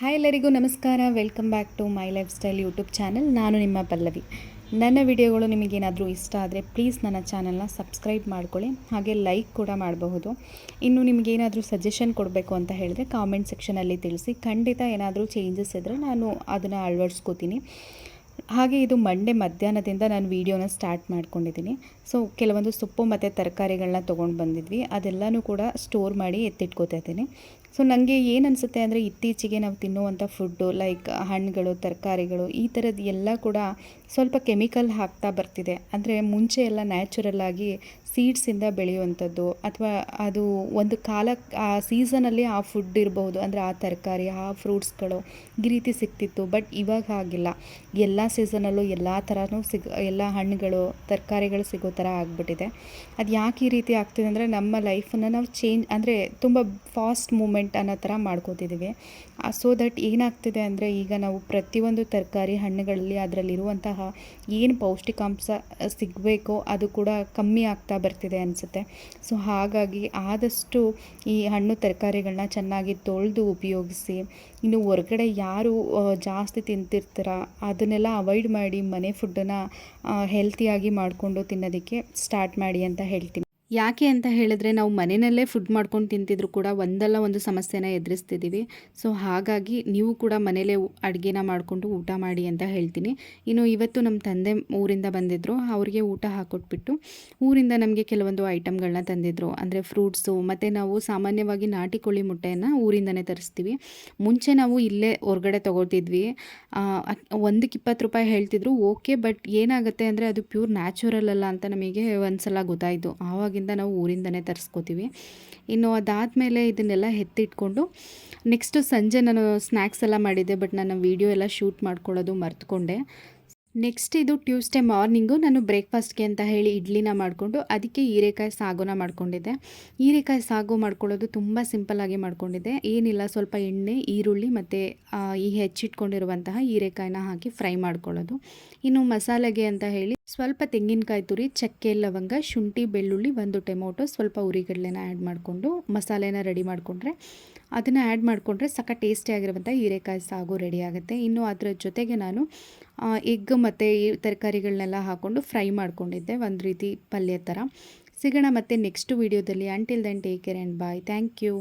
Hi ಎಲ್ಲರಿಗೂ ನಮಸ್ಕಾರ. Welcome back to my lifestyle YouTube channel. ನಾನು ನಿಮ್ಮ ಪಲ್ಲವಿ. ನನ್ನ ವಿಡಿಯೋಗಳು ನಿಮಗೇನಾದರೂ ಇಷ್ಟ ಆದರೆ ಪ್ಲೀಸ್ ನನ್ನ ಚಾನಲ್ನ ಸಬ್ಸ್ಕ್ರೈಬ್ ಮಾಡ್ಕೊಳ್ಳಿ, ಹಾಗೆ ಲೈಕ್ ಕೂಡ ಮಾಡಬಹುದು. ಇನ್ನು ನಿಮಗೇನಾದರೂ ಸಜೆಷನ್ ಕೊಡಬೇಕು ಅಂತ ಹೇಳಿದ್ರೆ ಕಾಮೆಂಟ್ ಸೆಕ್ಷನಲ್ಲಿ ತಿಳಿಸಿ. ಖಂಡಿತ ಏನಾದರೂ ಚೇಂಜಸ್ ಇದ್ದರೆ ನಾನು ಅದನ್ನು ಅಳವಡಿಸ್ಕೋತೀನಿ. ಹಾಗೆ ಇದು ಮಂಡೇ ಮಧ್ಯಾಹ್ನದಿಂದ ನಾನು ವೀಡಿಯೋನ ಸ್ಟಾರ್ಟ್ ಮಾಡ್ಕೊಂಡಿದ್ದೀನಿ. ಸೊ ಕೆಲವೊಂದು ಸೊಪ್ಪು ಮತ್ತು ತರಕಾರಿಗಳನ್ನ ತೊಗೊಂಡು ಬಂದಿದ್ವಿ, ಅದೆಲ್ಲನೂ ಕೂಡ ಸ್ಟೋರ್ ಮಾಡಿ ಎತ್ತಿಟ್ಕೋತಾ ಇದ್ದೀನಿ. ಸೊ ನನಗೆ ಏನು ಅನಿಸುತ್ತೆ ಅಂದರೆ ಇತ್ತೀಚೆಗೆ ನಾವು ತಿನ್ನುವಂಥ ಫುಡ್ಡು ಲೈಕ್ ಹಣ್ಣುಗಳು, ತರಕಾರಿಗಳು ಈ ಥರದ್ದು ಎಲ್ಲ ಕೂಡ ಸ್ವಲ್ಪ ಕೆಮಿಕಲ್ ಹಾಕ್ತಾ ಬರ್ತಿದೆ. ಅಂದರೆ ಮುಂಚೆ ಎಲ್ಲ ನ್ಯಾಚುರಲ್ಲಾಗಿ ಸೀಡ್ಸಿಂದ ಬೆಳೆಯುವಂಥದ್ದು, ಅಥವಾ ಅದು ಒಂದು ಕಾಲ ಆ ಸೀಸನಲ್ಲಿ ಆ ಫುಡ್ ಇರಬಹುದು, ಅಂದರೆ ಆ ತರಕಾರಿ, ಆ ಫ್ರೂಟ್ಸ್ಗಳು ಈ ರೀತಿ ಸಿಗ್ತಿತ್ತು. ಬಟ್ ಇವಾಗ ಹಾಗಿಲ್ಲ. ಎಲ್ಲ ಸೀಸನಲ್ಲೂ ಎಲ್ಲ ಥರನೂ ಎಲ್ಲ ಹಣ್ಣುಗಳು, ತರಕಾರಿಗಳು ಸಿಗೋ ಥರ ಆಗಿಬಿಟ್ಟಿದೆ. ಅದು ಯಾಕೆ ಈ ರೀತಿ ಆಗ್ತಿದೆ ಅಂದರೆ ನಮ್ಮ ಲೈಫನ್ನು ನಾವು ಚೇಂಜ್ ಅಂದರೆ ತುಂಬ ಫಾಸ್ಟ್ ಮೂಮೆಂಟ್ ಅನ್ನೋ ಥರ ಮಾಡ್ಕೋತಿದ್ದೀವಿ. ಸೊ ದಟ್ ಏನಾಗ್ತಿದೆ ಅಂದರೆ ಈಗ ನಾವು ಪ್ರತಿಯೊಂದು ತರಕಾರಿ, ಹಣ್ಣುಗಳಲ್ಲಿ ಅದರಲ್ಲಿರುವಂತಹ ಏನು ಪೌಷ್ಟಿಕಾಂಶ ಸಿಗಬೇಕೋ ಅದು ಕೂಡ ಕಮ್ಮಿ ಆಗ್ತಾ ಬರ್ತಿದೆ ಅನಿಸುತ್ತೆ. ಸೊ ಹಾಗಾಗಿ ಆದಷ್ಟು ಈ ಹಣ್ಣು ತರಕಾರಿಗಳನ್ನ ಚೆನ್ನಾಗಿ ತೊಳೆದು ಉಪಯೋಗಿಸಿ. ಇನ್ನು ಹೊರಗಡೆ ಯಾರು ಜಾಸ್ತಿ ತಿಂತಿರ್ತೀರ ಅದನ್ನೆಲ್ಲ ಅವಾಯ್ಡ್ ಮಾಡಿ ಮನೆ ಫುಡ್ಡನ್ನು ಹೆಲ್ತಿಯಾಗಿ ಮಾಡಿಕೊಂಡು ತಿನ್ನೋದಕ್ಕೆ ಸ್ಟಾರ್ಟ್ ಮಾಡಿ ಅಂತ ಹೇಳ್ತೀನಿ. ಯಾಕೆ ಅಂತ ಹೇಳಿದ್ರೆ ನಾವು ಮನೆಯಲ್ಲೇ ಫುಡ್ ಮಾಡ್ಕೊಂಡು ತಿಂತಿದ್ರು ಕೂಡ ಒಂದಲ್ಲ ಒಂದು ಸಮಸ್ಯೆನ ಎದುರಿಸ್ತಿದ್ದೀವಿ. ಸೊ ಹಾಗಾಗಿ ನೀವು ಕೂಡ ಮನೇಲೇ ಅಡುಗೆನ ಮಾಡಿಕೊಂಡು ಊಟ ಮಾಡಿ ಅಂತ ಹೇಳ್ತೀನಿ. ಇನ್ನು ಇವತ್ತು ನಮ್ಮ ತಂದೆ ಊರಿಂದ ಬಂದಿದ್ದರು, ಅವ್ರಿಗೆ ಊಟ ಹಾಕೊಟ್ಬಿಟ್ಟು ಊರಿಂದ ನಮಗೆ ಕೆಲವೊಂದು ಐಟಮ್ಗಳನ್ನ ತಂದಿದ್ದರು. ಅಂದರೆ ಫ್ರೂಟ್ಸು, ಮತ್ತು ನಾವು ಸಾಮಾನ್ಯವಾಗಿ ನಾಟಿ ಕೋಳಿ ಮೊಟ್ಟೆಯನ್ನು ಊರಿಂದನೇ ತರಿಸ್ತೀವಿ. ಮುಂಚೆ ನಾವು ಇಲ್ಲೇ ಹೊರಗಡೆ ತೊಗೊಳ್ತಿದ್ವಿ. ಒಂದಕ್ಕೆ 20 ರೂಪಾಯಿ ಹೇಳ್ತಿದ್ರು, ಓಕೆ. ಬಟ್ ಏನಾಗುತ್ತೆ ಅಂದರೆ ಅದು ಪ್ಯೂರ್ ನ್ಯಾಚುರಲ್ ಅಲ್ಲ ಅಂತ ನಮಗೆ ಒಂದು ಸಲ ಗೊತ್ತಾಯಿತು. ಆವಾಗಿಂದ ನಾವು ಊರಿಂದನೇ ತರಿಸ್ಕೋತೀವಿ. ಇನ್ನು ಅದಾದಮೇಲೆ ಇದನ್ನೆಲ್ಲ ಎತ್ತಿಟ್ಕೊಂಡು ನೆಕ್ಸ್ಟು ಸಂಜೆ ನಾನು ಸ್ನ್ಯಾಕ್ಸ್ ಎಲ್ಲ ಮಾಡಿದ್ದೆ, ಬಟ್ ನಾನು ವೀಡಿಯೋ ಎಲ್ಲ ಶೂಟ್ ಮಾಡ್ಕೊಳ್ಳೋದು ಮರ್ತ್ಕೊಂಡೆ. ನೆಕ್ಸ್ಟ್ ಇದು ಟ್ಯೂಸ್ಡೇ ಮಾರ್ನಿಂಗು ನಾನು ಬ್ರೇಕ್ಫಾಸ್ಟ್ಗೆ ಅಂತ ಹೇಳಿ ಇಡ್ಲಿನ ಮಾಡಿಕೊಂಡು ಅದಕ್ಕೆ ಹೀರೆಕಾಯಿ ಸಾಗುನ ಮಾಡ್ಕೊಂಡಿದ್ದೆ. ಹೀರೆಕಾಯಿ ಸಾಗು ಮಾಡ್ಕೊಳ್ಳೋದು ತುಂಬ ಸಿಂಪಲ್ಲಾಗಿ ಮಾಡ್ಕೊಂಡಿದ್ದೆ. ಏನಿಲ್ಲ, ಸ್ವಲ್ಪ ಎಣ್ಣೆ, ಈರುಳ್ಳಿ ಮತ್ತು ಈ ಹೆಚ್ಚಿಟ್ಕೊಂಡಿರುವಂತಹ ಹೀರೆಕಾಯಿನ ಹಾಕಿ ಫ್ರೈ ಮಾಡ್ಕೊಳ್ಳೋದು. ಇನ್ನು ಮಸಾಲೆಗೆ ಅಂತ ಹೇಳಿ ಸ್ವಲ್ಪ ತೆಂಗಿನಕಾಯಿ ತುರಿ, ಚಕ್ಕೆ, ಲವಂಗ, ಶುಂಠಿ, ಬೆಳ್ಳುಳ್ಳಿ, ಒಂದು ಟೊಮೊಟೊ, ಸ್ವಲ್ಪ ಉರಿಗಡಲೆನ ಆ್ಯಡ್ ಮಾಡಿಕೊಂಡು ಮಸಾಲೆನ ರೆಡಿ ಮಾಡಿಕೊಂಡ್ರೆ, ಅದನ್ನು ಆ್ಯಡ್ ಮಾಡಿಕೊಂಡ್ರೆ ಸಕ್ಕ ಟೇಸ್ಟಿಯಾಗಿರುವಂಥ ಹೀರೆಕಾಯಿ ಸಾಗು ರೆಡಿ ಆಗುತ್ತೆ. ಇನ್ನು ಅದರ ಜೊತೆಗೆ ನಾನು ಎಗ್ ಮತ್ತು ಈ ತರಕಾರಿಗಳನ್ನೆಲ್ಲ ಹಾಕ್ಕೊಂಡು ಫ್ರೈ ಮಾಡ್ಕೊಂಡಿದ್ದೆ, ಒಂದು ರೀತಿ ಪಲ್ಯ ಥರ. ಸಿಗೋಣ ಮತ್ತೆ ನೆಕ್ಸ್ಟ್ ವೀಡಿಯೋದಲ್ಲಿ. Until then take care and bye. Thank you.